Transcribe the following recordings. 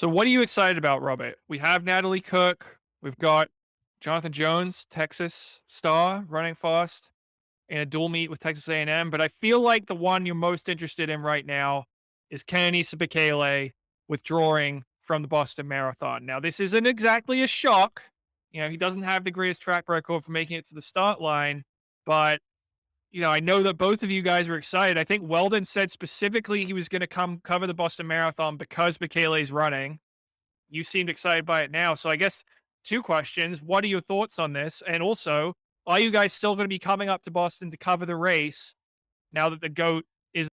So what are you excited about, Robert? We have Natalie Cook. We've got Jonathan Jones, Texas star, running fast in a dual meet with Texas A&M. But I feel like the one you're most interested in right now is Kenenisa Bekele withdrawing from the Boston Marathon. Now, this isn't exactly a shock. He doesn't have the greatest track record for making it to the start line, but I know that both of you guys were excited. I think Weldon said specifically he was going to come cover the Boston Marathon because Bekele's running. You seemed excited by it now. So I guess two questions. What are your thoughts on this? And also, are you guys still going to be coming up to Boston to cover the race now that the GOAT is.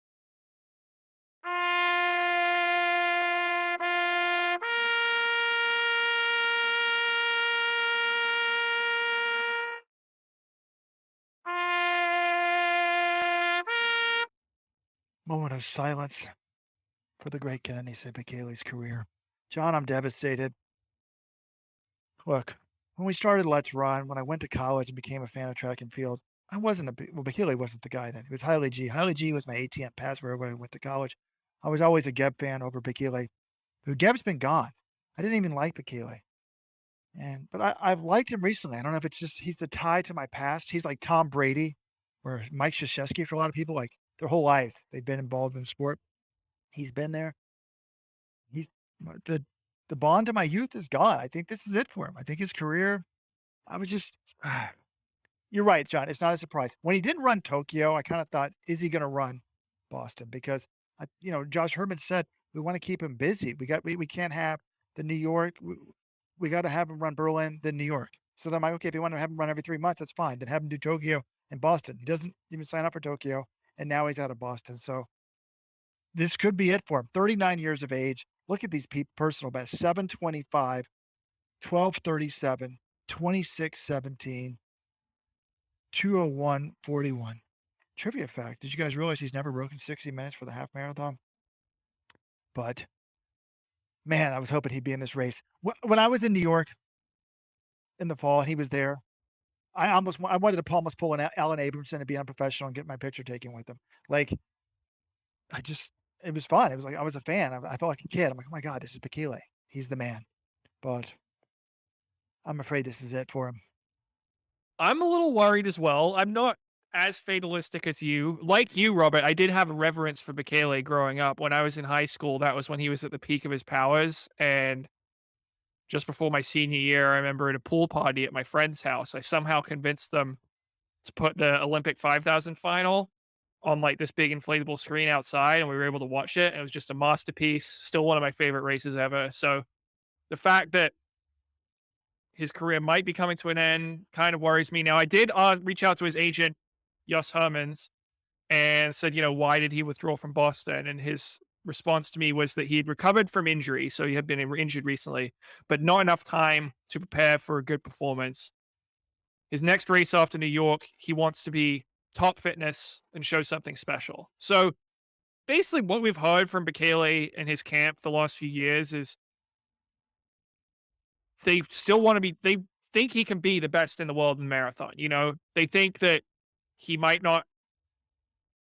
Moment of silence for the great Kenenisa Bekele's career. John, I'm devastated. Look, when we started Let's Run, when I went to college and became a fan of track and field, I wasn't Bekele wasn't the guy then. It was Haile G. Haile G was my ATM pass wherever I went to college. I was always a Geb fan over Bekele. But Geb's been gone. I didn't even like Bekele. But I've liked him recently. I don't know if it's just he's the tie to my past. He's like Tom Brady or Mike Krzyzewski for a lot of people. Like their whole life, they've been involved in sport. He's been there. He's the the bond to my youth is gone. I think this is it for him. I think his career I was just you're right, John. It's not a surprise. When he didn't run Tokyo, I kind of thought, is he going to run Boston? Because Josh Herman said we want to keep him busy. We can't have the New York. We got to have him run Berlin, then New York. So then I'm like, okay, if you want to have him run every 3 months, that's fine. Then have him do Tokyo and Boston. He doesn't even sign up for Tokyo, and now he's out of Boston. So this could be it for him. 39 years of age. Look at these personal bests: 7:25, 12:37, 26:17, 2:01:41. Trivia fact: did you guys realize he's never broken 60 minutes for the half marathon? But man, I was hoping he'd be in this race. When I was in New York in the fall and he was there, I wanted to almost pull an Alan Abramson and be unprofessional and get my picture taken with him. Like I just, it was fun. It was like I was a fan. I felt like a kid. I'm like, oh my god, this is Bekele. He's the man. But I'm afraid this is it for him. I'm a little worried as well. I'm not as fatalistic as you. Like you, Robert, I did have a reverence for Bekele growing up. When I was in high school, that was when he was at the peak of his powers. And just before my senior year, I remember at a pool party at my friend's house, I somehow convinced them to put the Olympic 5,000 final on like this big inflatable screen outside, and we were able to watch it. And it was just a masterpiece. Still one of my favorite races ever. So the fact that his career might be coming to an end kind of worries me. Now, I did reach out to his agent, Jos Hermans, and said, why did he withdraw from Boston? And his response to me was that he had recovered from injury. So he had been injured recently, but not enough time to prepare for a good performance. His next race after New York, he wants to be top fitness and show something special. So basically, what we've heard from Bekele and his camp the last few years is they still want to be, they think he can be the best in the world in marathon. They think that he might not,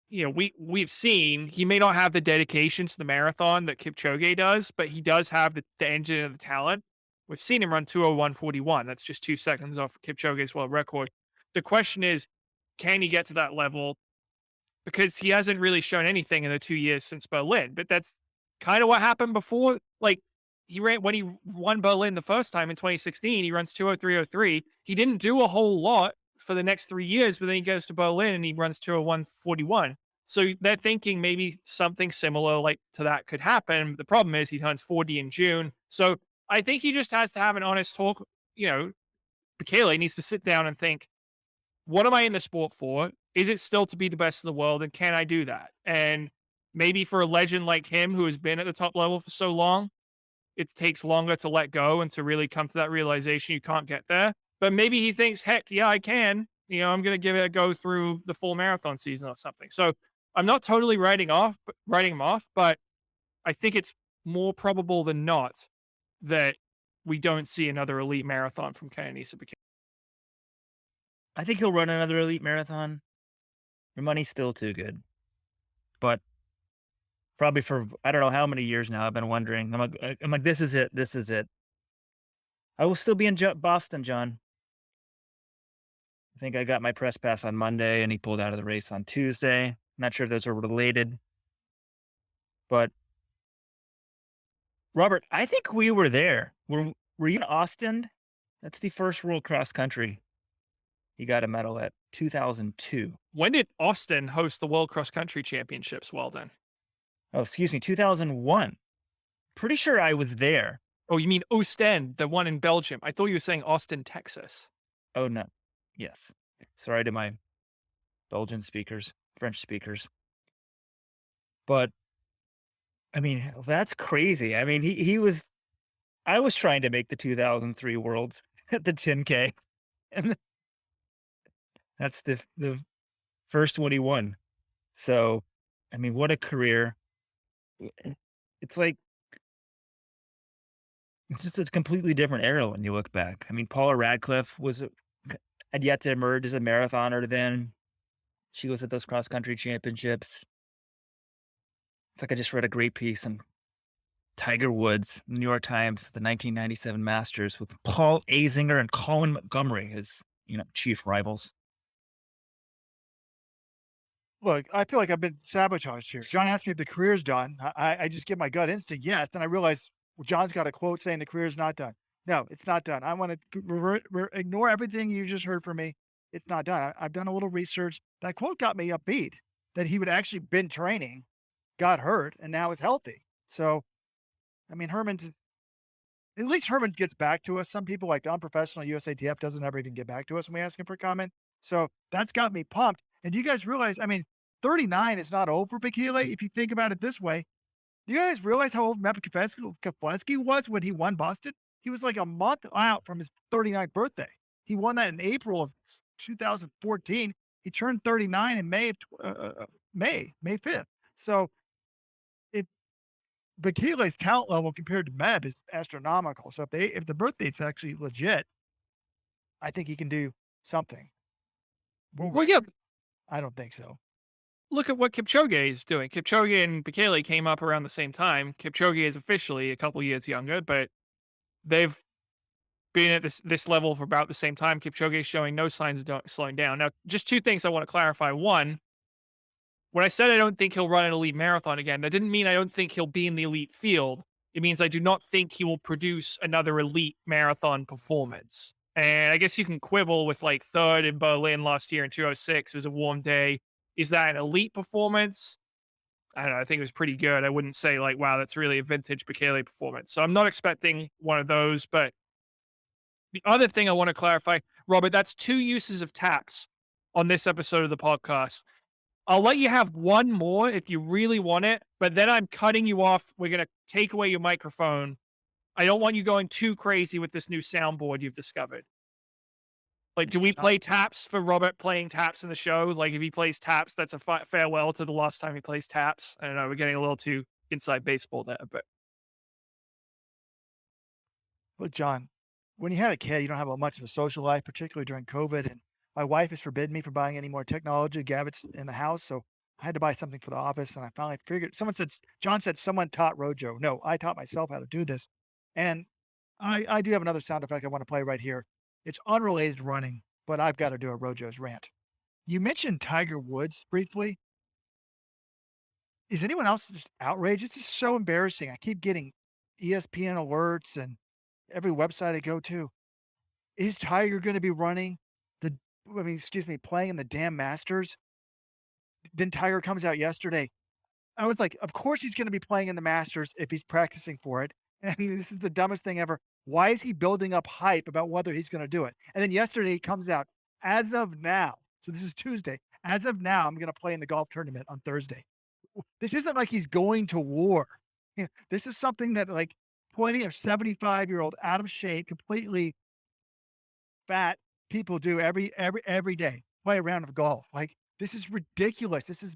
we've seen he may not have the dedication to the marathon that Kipchoge does, but he does have the engine and the talent. We've seen him run 2:01:41. That's just 2 seconds off Kipchoge's world record. The question is, can he get to that level? Because he hasn't really shown anything in the 2 years since Berlin. But that's kind of what happened before. Like he ran when he won Berlin the first time in 2016, he runs 2:03:03. He didn't do a whole lot for the next 3 years, but then he goes to Berlin and he runs 2:01:41. So they're thinking maybe something similar like to that could happen. The problem is he turns 40 in June. So I think he just has to have an honest talk. You know, Bekele needs to sit down and think, what am I in the sport for? Is it still to be the best in the world? And can I do that? And maybe for a legend like him who has been at the top level for so long, it takes longer to let go and to really come to that realization you can't get there. But maybe he thinks, heck, yeah, I can. I'm going to give it a go through the full marathon season or something. So I'm not totally writing him off, but I think it's more probable than not that we don't see another elite marathon from Kenenisa Bekele. I think he'll run another elite marathon. Your money's still too good. But Probably for I don't know how many years now. I've been wondering. I'm like, this is it. This is it. I will still be in Boston, John. I think I got my press pass on Monday, and he pulled out of the race on Tuesday. Not sure if those are related, but Robert, I think we were there. Were you in Austin? That's the first World Cross Country he got a medal at, 2002. When did Austin host the World Cross Country Championships? Well done. Oh, excuse me, 2001. Pretty sure I was there. Oh, you mean Ostend, the one in Belgium? I thought you were saying Austin, Texas. Oh no, yes. Sorry to my Belgian speakers, French speakers, but I mean that's crazy. I mean he was. I was trying to make the 2003 Worlds at the 10K, and that's the first one he won. So, I mean, what a career! It's like it's just a completely different era when you look back. I mean, Paula Radcliffe had yet to emerge as a marathoner then. She was at those cross country championships. It's like I just read a great piece on Tiger Woods, New York Times, the 1997 Masters with Paul Azinger and Colin Montgomery as, chief rivals. Look, I feel like I've been sabotaged here. John asked me if the career's done. I just give my gut instinct, yes. Then I realize, well, John's got a quote saying the career's not done. No, it's not done. I want to ignore everything you just heard from me. It's not done. I've done a little research. That quote got me upbeat that he would actually been training, got hurt, and now is healthy. So, I mean, at least Herman gets back to us. Some people like the unprofessional USATF doesn't ever even get back to us when we ask him for comment. So that's got me pumped. And you guys realize, I mean, 39 is not over Bekele if you think about it this way. Do you guys realize how old Matt Keflezighi was when he won Boston? He was like a month out from his 39th birthday. He won that in April of 2014. He turned 39 in May 5th. So if Bekele's talent level compared to Meb is astronomical. So if the birth date's actually legit, I think he can do something. Well, yeah, I don't think so. look at what Kipchoge is doing. Kipchoge and Bekele came up around the same time. Kipchoge is officially a couple years younger, but they've been at this level for about the same time. Kipchoge is showing no signs of slowing down. Now, just two things I want to clarify. One, when I said I don't think he'll run an elite marathon again, that didn't mean I don't think he'll be in the elite field. It means I do not think he will produce another elite marathon performance. And I guess you can quibble with like third in Berlin last year in 206. It was a warm day. Is that an elite performance? I don't know. I think it was pretty good. I wouldn't say like, wow, that's really a vintage Bekele performance. So I'm not expecting one of those. But the other thing I want to clarify, Robert, that's two uses of taps on this episode of the podcast. I'll let you have one more if you really want it, but then I'm cutting you off. We're going to take away your microphone. I don't want you going too crazy with this new soundboard you've discovered. Like, do we play taps for Robert playing taps in the show? Like, if he plays taps, that's a farewell to the last time he plays taps. I don't know. We're getting a little too inside baseball there, but Look, John, when you have a kid, you don't have much of a social life, particularly during COVID. And my wife has forbidden me from buying any more technology gadgets in the house. So I had to buy something for the office. And I finally figured John said someone taught Rojo. No, I taught myself how to do this. And I do have another sound effect I want to play right here. It's unrelated to running, but I've got to do a Rojo's rant. You mentioned Tiger Woods briefly. Is anyone else just outraged? This is so embarrassing. I keep getting ESPN alerts and every website I go to. Is Tiger gonna be running playing in the damn Masters? Then Tiger comes out yesterday. I was like, "Of course he's gonna be playing in the Masters if he's practicing for it." And I mean, this is the dumbest thing ever. Why is he building up hype about whether he's gonna do it? And then yesterday he comes out, "As of now," so this is Tuesday, "As of now, I'm gonna play in the golf tournament on Thursday." This isn't like he's going to war. This is something that, like, plenty of 75-year-old, out of shape, completely fat people do every day, play a round of golf. Like, this is ridiculous. This is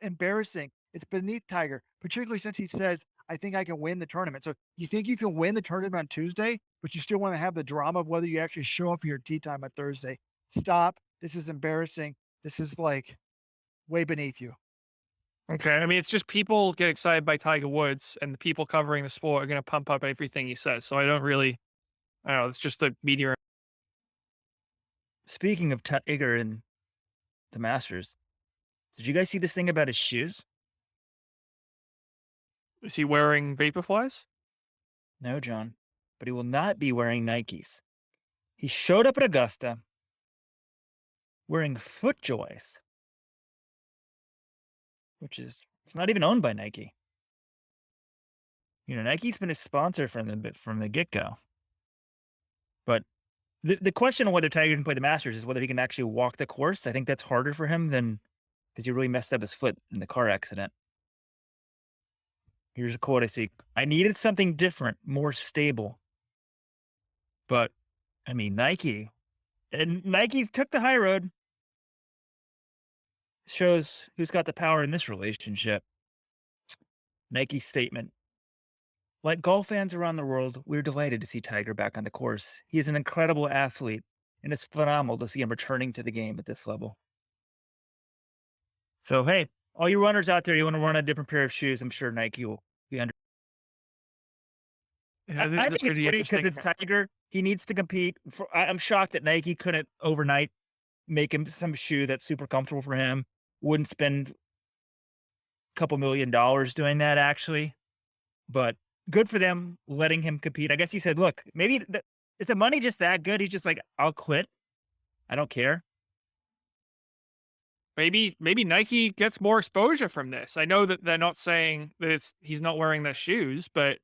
embarrassing. It's beneath Tiger, particularly since he says, "I think I can win the tournament." So you think you can win the tournament on Tuesday, but you still want to have the drama of whether you actually show up for your tee time on Thursday. Stop. This is embarrassing. This is like way beneath you. Okay. I mean, it's just people get excited by Tiger Woods, and the people covering the sport are going to pump up everything he says. So I don't know. It's just the media. Speaking of Tiger and the Masters, did you guys see this thing about his shoes? Is he wearing Vaporflies? No, John, but he will not be wearing Nikes. He showed up at Augusta wearing FootJoys, which is it's not even owned by Nike. Nike's been a sponsor from the get go. But the question on whether Tiger can play the Masters is whether he can actually walk the course. I think that's harder for him than because he really messed up his foot in the car accident. Here's a quote I see. I needed something different, more stable. But I mean, Nike took the high road. Shows who's got the power in this relationship. Nike's statement. Like golf fans around the world, we're delighted to see Tiger back on the course. He is an incredible athlete, and it's phenomenal to see him returning to the game at this level. So, hey, all you runners out there, you want to run a different pair of shoes, I'm sure Nike will be under. Yeah, I that's think it's pretty funny because interesting. it's Tiger. He needs to compete. I'm shocked that Nike couldn't overnight make him some shoe that's super comfortable for him. Wouldn't spend a couple $1,000,000 doing that, actually. But good for them letting him compete. I guess he said, "Look, maybe is the money just that good?" He's just like, "I'll quit. I don't care." Maybe Nike gets more exposure from this. I know that they're not saying that he's not wearing their shoes, but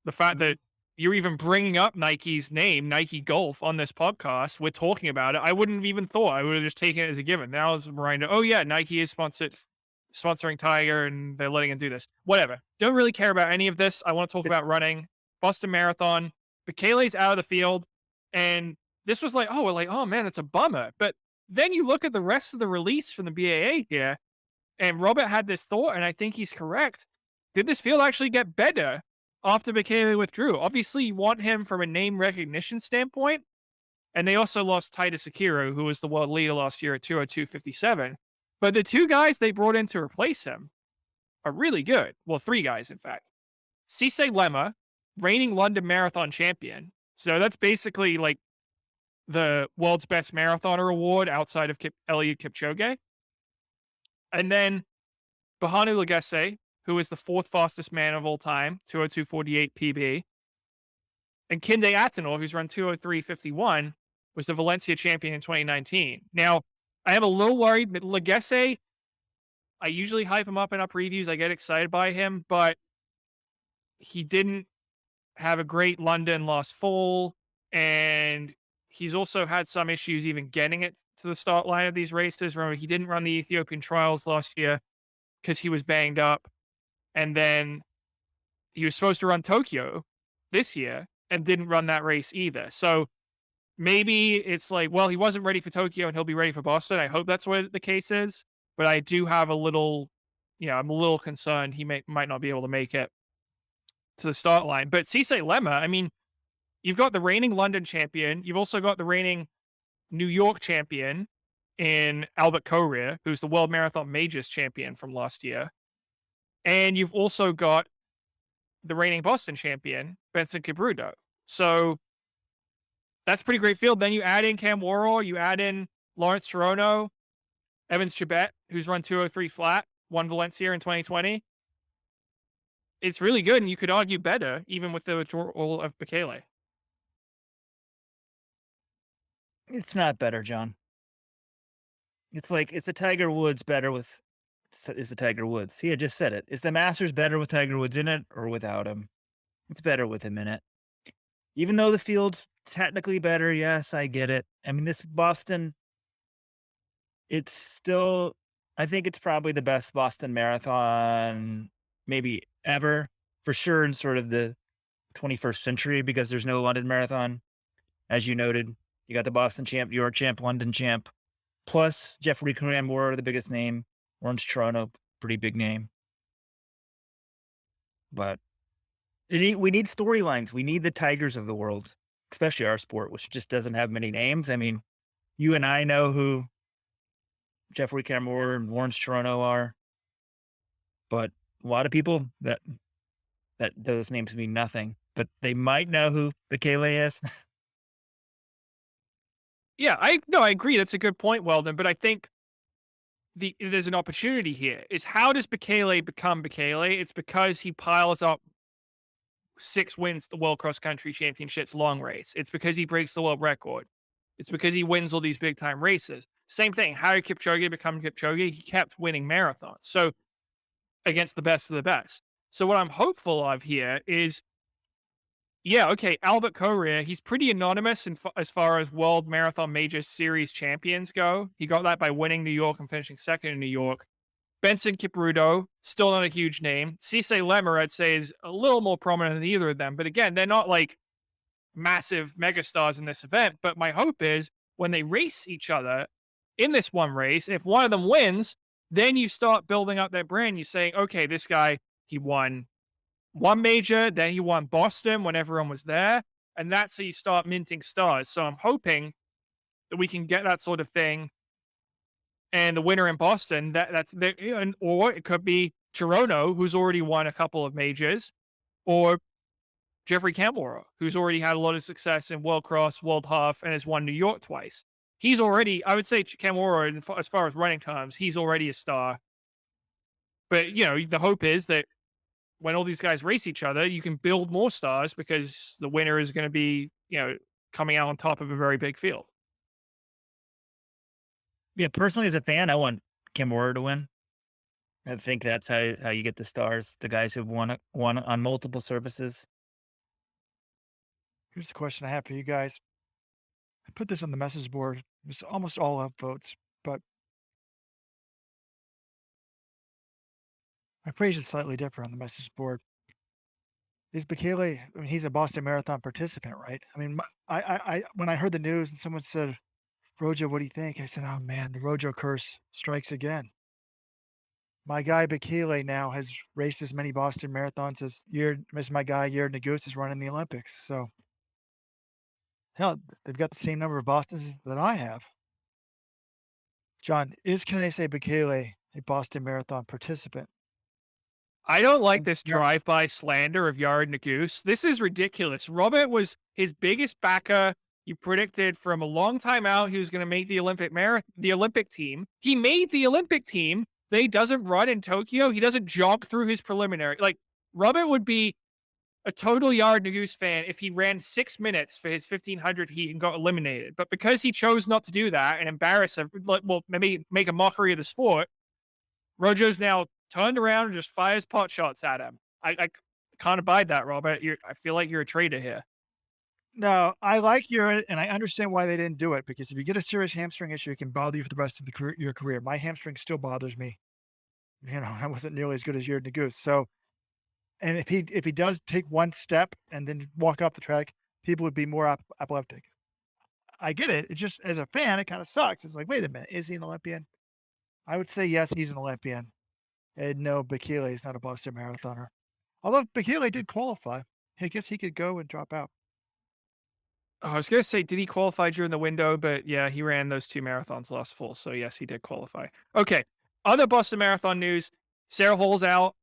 the fact that you're even bringing up Nike's name, Nike Golf, on this podcast, we're talking about it. I wouldn't have even thought. I would have just taken it as a given. Now it's a reminder. Oh yeah, Nike is sponsoring Tiger, and they're letting him do this. Whatever. Don't really care about any of this. I want to talk about running. Boston Marathon. Bekele's out of the field, and this was like, oh, we're like, oh man, it's a bummer. But then you look at the rest of the release from the BAA here, and Robert had this thought, and I think he's correct. Did this field actually get better after Bekele withdrew? Obviously, you want him from a name recognition standpoint, and they also lost Titus Akira, who was the world leader last year at 202.57. But the two guys they brought in to replace him are really good. Well, three guys, in fact. Cisse Lemma, reigning London Marathon champion. So that's basically like the world's best marathoner award outside of Eliud Kipchoge. And then Bahanu Legesse, who is the fourth fastest man of all time, 202.48 PB. And Kinde Atenor, who's run 203.51, was the Valencia champion in 2019. Now, I am a little worried, but Legesse, I usually hype him up in our previews. I get excited by him, but he didn't have a great London last fall, and he's also had some issues even getting it to the start line of these races. Remember, he didn't run the Ethiopian trials last year because he was banged up, and then he was supposed to run Tokyo this year and didn't run that race either. So maybe it's like, well, he wasn't ready for Tokyo and he'll be ready for Boston. I hope that's what the case is, but I do have a little, I'm a little concerned he might not be able to make it to the start line. But Cisse Lemma, I mean, you've got the reigning London champion. You've also got the reigning New York champion in Albert Korir, who's the World Marathon Majors champion from last year. And you've also got the reigning Boston champion, Benson Kipruto. So that's a pretty great field. Then you add in Cam Worrell, you add in Lawrence Tarono, Evans Chibet, who's run 203 flat, won Valencia in 2020. It's really good, and you could argue better, even with the withdrawal of Bekele. It's not better, John. It's like it's the Tiger Woods better with is the Tiger Woods. He had just said it. Is the Masters better with Tiger Woods in it or without him? It's better with him in it. Even though the field's technically better, yes, I get it. I mean, this Boston, it's still I think it's probably the best Boston Marathon maybe ever, for sure in sort of the 21st century because there's no London Marathon. As you noted, you got the Boston champ, New York champ, London champ, plus Jeffrey Cranmore, the biggest name, Orange Toronto, pretty big name. But we need storylines. We need the Tigers of the world, especially our sport, which just doesn't have many names. I mean, you and I know who Jeffrey Cranmore and Lawrence Toronto are. but a lot of people that those names mean nothing, but they might know who Bekele is. Yeah, I agree. That's a good point, Weldon. But I think there's an opportunity here. Is how does Bekele become Bekele? It's because he piles up 6 wins at the World Cross Country Championships long race. It's because he breaks the world record. It's because he wins all these big time races. Same thing. How did Kipchoge become Kipchoge? He kept winning marathons. So against the best of the best. So what I'm hopeful of here is, yeah, okay, Albert Correa, he's pretty anonymous as far as World Marathon Major Series champions go. He got that by winning New York and finishing second in New York. Benson Kipruto, still not a huge name. Cisse Lemmer, I'd say, is a little more prominent than either of them. But again, they're not like massive megastars in this event. But my hope is when they race each other in this one race, if one of them wins, then you start building up that brand. You're saying, okay, this guy, he won one major, then he won Boston when everyone was there. And that's how you start minting stars. So I'm hoping that we can get that sort of thing. And the winner in Boston, that's the, or it could be Toronto, who's already won a couple of majors, or Jeffrey Campbell, who's already had a lot of success in World Cross, World Half, and has won New York twice. He's already, I would say, Campbell, as far as running times, he's already a star. But, the hope is that when all these guys race each other, you can build more stars because the winner is going to be, coming out on top of a very big field. Yeah, personally as a fan, I want Kimura to win. I think that's how you get the stars, the guys who've won on multiple surfaces. Here's the question I have for you guys. I put this on the message board. It's almost all up votes, but I phrase it slightly different on the message board. Is Bekele, I mean, he's a Boston Marathon participant, right? I mean, when I heard the news and someone said, Rojo, what do you think? I said, oh man, the Rojo curse strikes again. My guy Bekele now has raced as many Boston marathons as my guy Yared Nuguse has run in the Olympics. So hell, they've got the same number of Bostons that I have. John, is Kenenisa Bekele a Boston Marathon participant? I don't like Um, this yeah. drive-by slander of Yared Nuguse. This is ridiculous. Robert was his biggest backer. You predicted from a long time out he was going to make the Olympic team. He made the Olympic team. Then he doesn't run in Tokyo. He doesn't jog through his preliminary. Like Robert would be a total Yared Nuguse fan if he ran 6 minutes for his 1500 heat and got eliminated. But because he chose not to do that and embarrass, well, maybe make a mockery of the sport, Rojo's now turned around and just fires pot shots at him. I can't abide that, Robert. I feel like you're a traitor here. No, I like your, and I understand why they didn't do it because if you get a serious hamstring issue, it can bother you for the rest of your career. My hamstring still bothers me. I wasn't nearly as good as Yared Nuguse. So, and if he does take one step and then walk off the track, people would be more apoplectic. I get it. It's just as a fan, it kind of sucks. It's like, wait a minute, is he an Olympian? I would say yes, he's an Olympian. And no, Bekele is not a Boston marathoner. Although Bekele did qualify, I guess he could go and drop out. Oh, I was gonna say, did he qualify during the window? But yeah, he ran those 2 marathons last fall. So yes, he did qualify. Okay. Other Boston Marathon news. Sarah Hall's out.